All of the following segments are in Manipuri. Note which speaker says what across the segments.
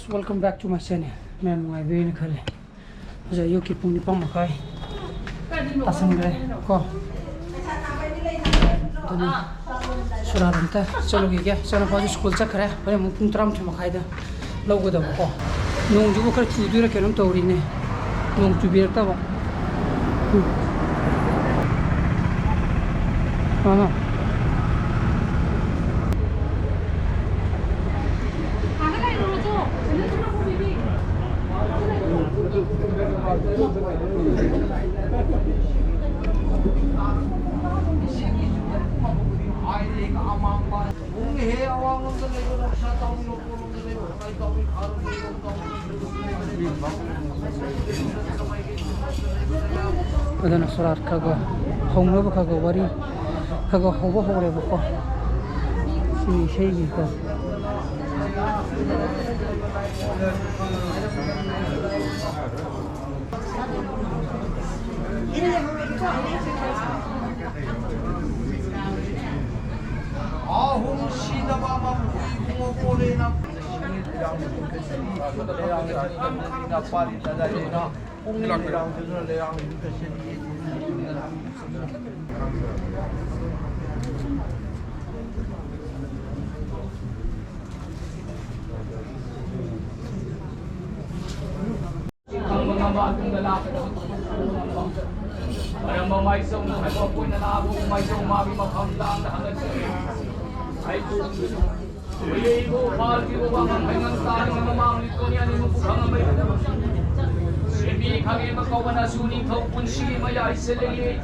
Speaker 1: welcome back to my channel. मैं मुंगाई बेन खले जो यो की पुंगी पम मखाई असम गए को तो ना सुरा रंता चलो क्या चलो पाजी स्कूल चक रहा है पर मुंग तराम थे मखाई दा लोगो दा को नोंग जुबो कर चुदू रे केनम तोरी ने नोंग जुबी रखता बा हाँ अदना सुरार खागो होंगनोबो खागो वारी खागो होबो होरेबो को सिनि शेगी को
Speaker 2: Parang may song ay po na nabo may song mami makamlang na hangad ay po Uli ko palgi ko bang ang hangang tali ng mamamlit ko niya ni mo bukang may Sibi kage makawana suning tau punsi maya isilili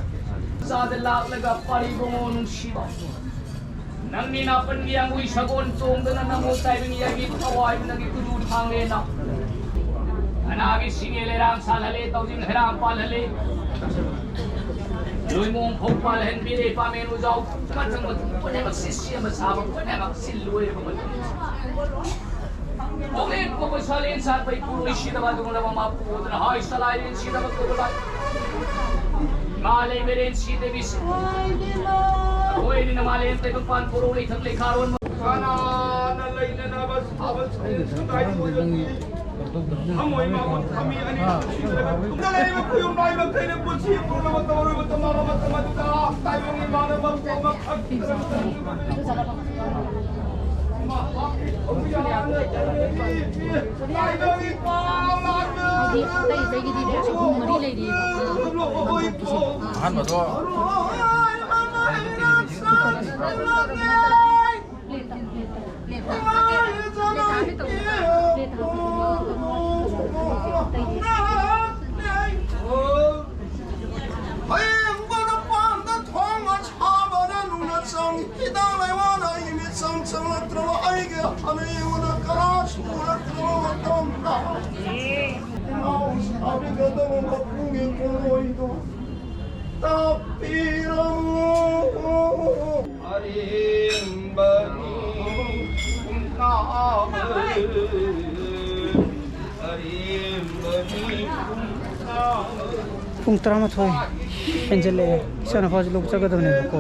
Speaker 2: sa dalak nagapari ko nung shiba Nang ninapan niya mo isagon tong na namutay niya gitaway nagitudud hangena Anagi singile ram salale tau din heram palale Lui mong phong palhen bile pa menu zau matang pune magsisya masabang pune magsiluy ko man Ongin ko ko salin sa pay puro isida ba dong na mapu na hay salayin sida ba ko ba Malay meren sida bis Hoy ni na malay tay pan puro ni thak lekaron kana nalay na nabas abas sunday mo Amoy mawat kami ani Dalay mo ko yung naibag tayo ng bulsiya Puro na matawari mo tamaramat na matuka Tayo ang imana magpamak
Speaker 1: Kung tama thoy Angele sana faz log chaga done ko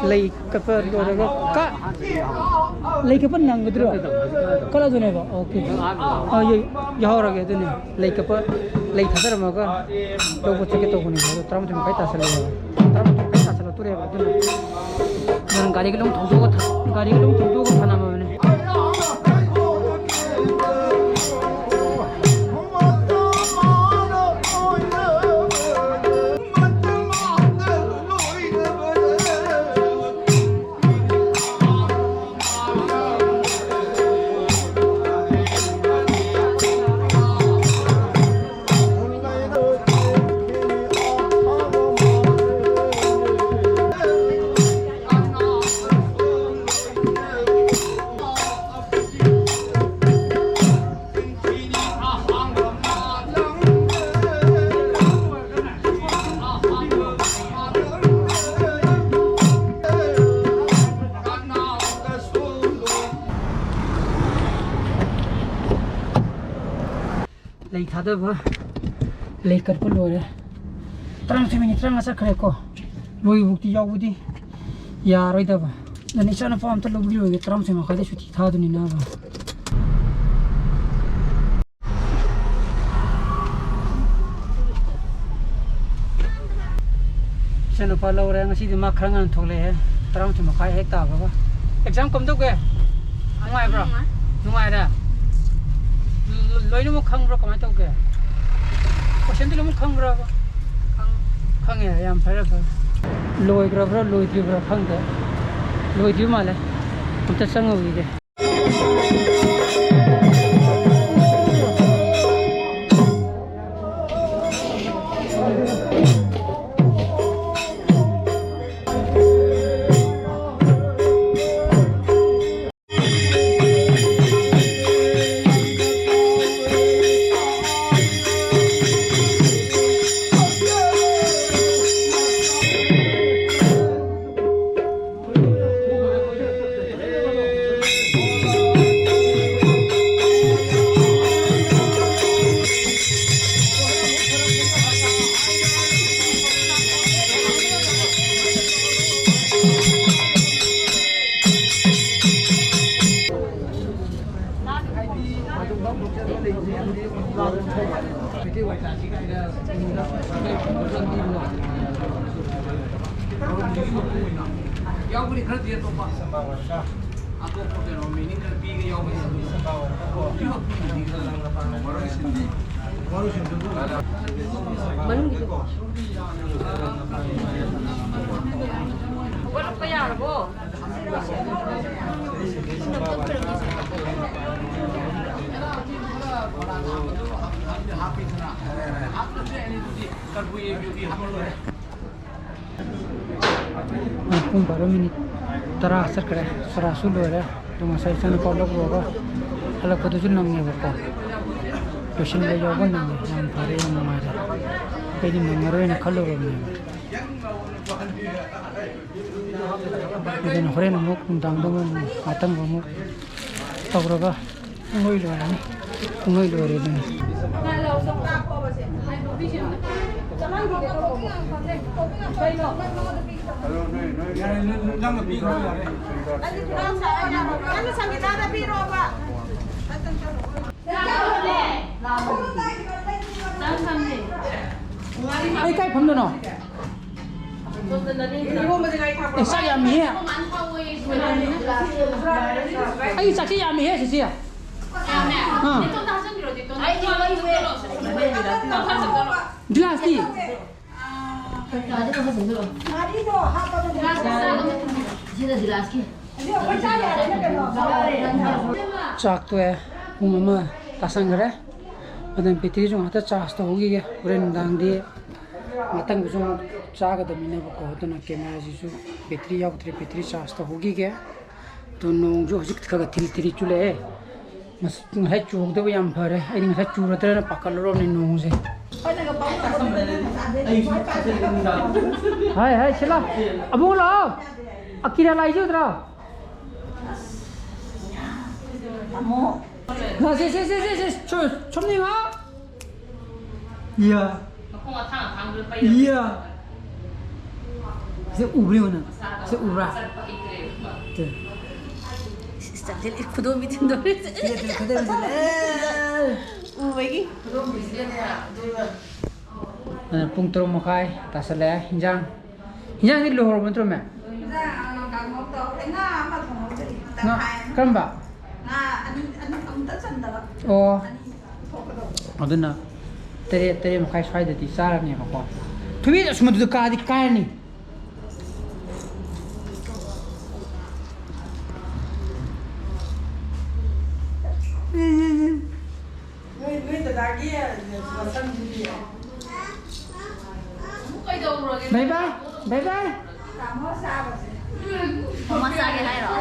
Speaker 1: lei kapar do daga ka lei kapar nang gudro kala done ba okay ye yahora ge done lei kapar lei thadar ma ga log chake to guni tram thim kai ta sala tram thim kai ta sala ture ba done nan gari ge long thodo ko thana ma ne lei thada ba lei kar pa lo re trang se mini trang asa khare ko loi bukti yaw budi ya roi da ba nani chana pam ta lo budi lo trang se ma khade shuti tha du ni na ba ꯏꯆꯟ ꯅꯨꯄꯥ ꯂꯧꯔꯦ ꯉꯁꯤꯗꯤ ꯃꯥ ꯈꯔ ꯉꯟꯅ ꯊꯣꯛꯂꯛꯑꯦ 11 ꯃꯈꯥꯏ ꯍꯦꯛ ꯇꯥꯕꯒ ꯑꯦꯛꯖꯥꯝ ꯀꯝꯗꯧꯒꯦ ꯅꯨꯡꯉꯥꯏꯕ꯭ꯔꯣ ꯅꯨꯡꯉꯥꯏꯔꯦ ꯂꯣꯏꯅꯃꯛ ꯈꯪꯕ꯭ꯔꯣ ꯀꯃꯥꯏꯅ ꯇꯧꯒꯦ ꯀꯣꯏꯁꯟꯗꯤ ꯂꯣꯏꯅꯃꯛ ꯈꯪꯕ꯭ꯔꯕ ꯈꯪꯉꯦ ꯌꯥꯝ ꯐꯔꯦ ꯂꯣꯏꯈ꯭ꯔꯕ꯭ꯔꯥ ꯂꯣꯏꯗ꯭ꯔꯤꯕ꯭ꯔꯥ ꯈꯪꯗꯦ ꯂꯣꯏꯗ꯭ꯔꯤ ꯃꯥꯜꯂꯦ ꯑꯝꯇ ꯆꯪꯉꯨꯈꯤꯒꯦ
Speaker 2: यावरी खर दिए तो पा आतो पोते नो मीनिंग कर पी के यावरी मनु की वो क्या यार वो pung 12 minit tara sakre sarasu lore to masai san ko log roga hala ko dujun nang ne ko question le yoga nang ne nam phare nam mare pe ni nang ro ne khalo ro ne den hore na muk dang dang matang go muk tawraga ngoi lo re ne ai cái phẩm nó sao làm gì ai sao làm gì hết chị glass đi chak to hai mama tasang gare adan petri jo hata chas to hogi ge ren dang di matang jo cha ga da mine ko to na camera ji ju petri ya petri chas to hogi ge to nong jo hojik ka ga til chule mas hai chu de yam phare ai ding sa chu ra tra pakal ro ni nong je hai chila abu la akira lai ju tra amo na se chomni ha ya ya se ubri ona se ubra te Sakit ikut dua meeting dulu. Lagi. Pung terus makai, tak salah. Hinjang ni lohor betul me. Nah, kenapa? Oh, ada na. Teri makai swai dah tisar ni apa? Tu biar semua tu kadi kaya ni. Bye bye. Mama say hi rồi.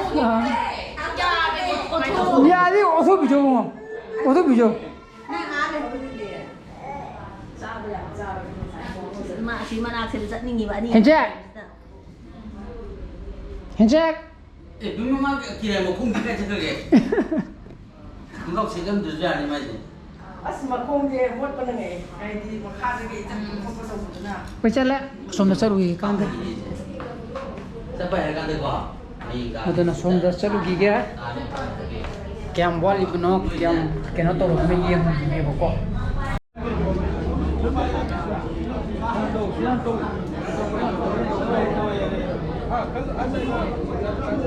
Speaker 2: Ya đi ô tô bị chồng không? Ô tô bị chồng. Mà chỉ mà nào thì dẫn đi vậy đi. Handshake.
Speaker 3: đúng mà kia một khung cái chơi cái đúng không sẽ làm được ra đi mà gì
Speaker 4: asma kong je mot pa ngai ai di ma kha de ge tan ko ko so na
Speaker 1: Pechala somda sarugi kanda.
Speaker 3: sampai kan dekwa
Speaker 1: Adana somda sarugi ga. Kiam wali bno kiam kena to me yem me boko.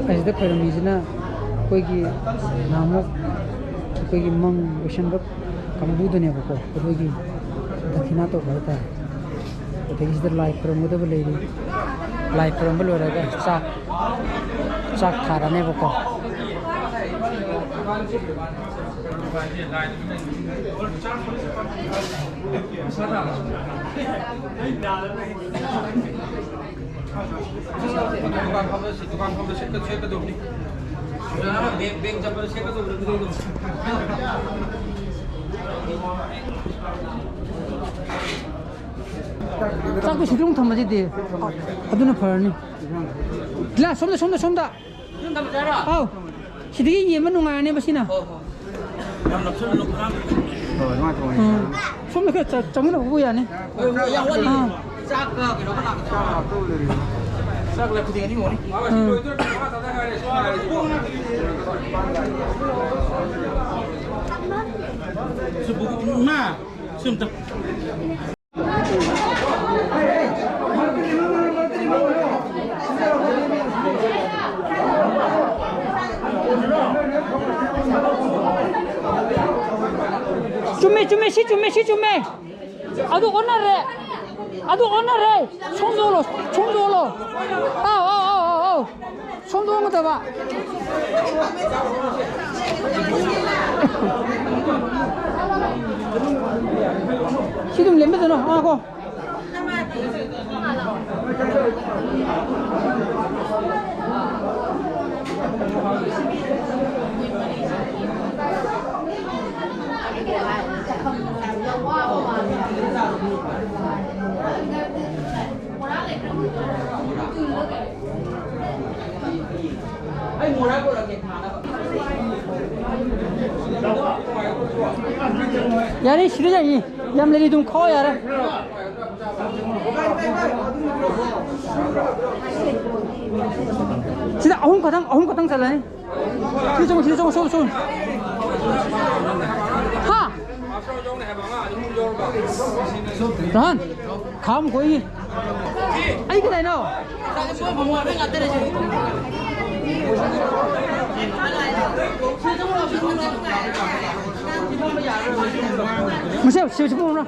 Speaker 1: ꯑꯁꯤꯗ ꯈꯣꯏꯔꯝꯃꯤꯁꯤꯅ ꯑꯩꯈꯣꯏꯒꯤ ꯅꯍꯥꯟꯃꯨꯛ ꯑꯩꯈꯣꯏꯒꯤ ꯃꯪ ꯂꯣꯏꯁꯟꯕ ꯀꯥꯡꯕꯨꯗꯨꯅꯦꯕꯀꯣ ꯑꯗꯨꯒꯤ ꯗꯈꯤꯅꯥ ꯇꯧꯕ ꯍꯥꯏꯇꯥꯔꯦ ꯑꯗꯒꯤ ꯁꯤꯗ ꯂꯥꯏ ꯈꯨꯔꯝꯒꯗꯕ ꯂꯩꯔꯤ ꯂꯥꯏ ꯈꯨꯔꯝꯕ ꯂꯣꯏꯔꯒ ꯆꯥꯛ ꯊꯥꯔꯅꯦꯕꯀꯣ ꯆꯥꯛꯇꯣ ꯁꯤꯗꯨꯝ ꯊꯝꯕꯁꯤꯗꯤ ꯑꯗꯨꯅ ꯐꯔꯅꯤ ꯒ꯭ꯂꯥꯁ ꯁꯣꯝꯗ ꯑꯥꯎ ꯁꯤꯗꯒꯤ ꯌꯦꯡꯕ ꯅꯨꯡꯉꯥꯏꯔꯅꯦꯕ ꯁꯤꯅ ꯁꯣꯝꯗ ꯈꯔ ꯆꯪꯃꯤꯟꯅꯕ ꯌꯥꯅꯤ 시 쭈매 아도 오늘래 손도로 아우 손도 오면 봐 시좀 렘베잖아 아고 야니 싫으자니 얌레리 좀 커 야라 진짜 아홉 가당 잘라니 뒤로 좀 하 란 감 거기 아이 cái này nào 무슨 시험 보나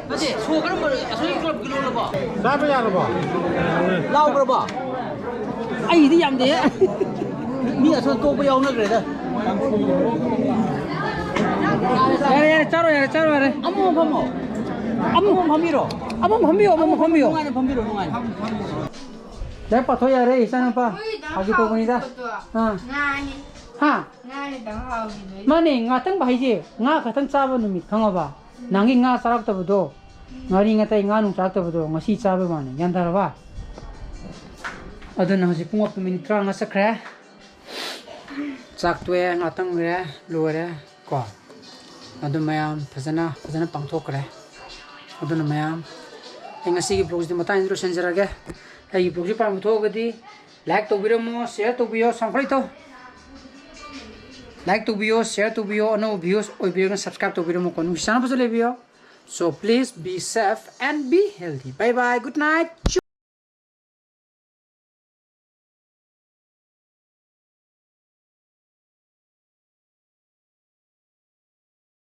Speaker 3: 맞지? 소 그런 거 소리 그걸 그걸로 봐.
Speaker 5: 싸배야 봐.
Speaker 3: lao 그러 봐.
Speaker 1: ai đi làm thế
Speaker 3: 미야 소 또 배워 너 그래.
Speaker 1: 야야 짜로 야래
Speaker 3: 아무 범위로.
Speaker 1: 범비요
Speaker 3: 농안은 범위로 농안.
Speaker 1: 내가 봐 더야 래 이사는 봐 아기 보고니다 하 마네 ngatung bahiji nga khatang chaba numit khangaba nangi nga sarak tabudo ngari nga tai nga nung chak tabudo ngasi chaba mane yandara ba aduna hoji pung 8 minute tra nga sakra chak twe ngatang re lore ko adu mayam phajana pangthokre aduna mayam engasi gi blogs di mata introduction jarage ai blogs pa muthogadi like to biramo share to bio sampai to like to video, share to video, no views, or video, subscribe to video mo kung channel pa sa video. So please be safe and be healthy. Bye bye. Good night.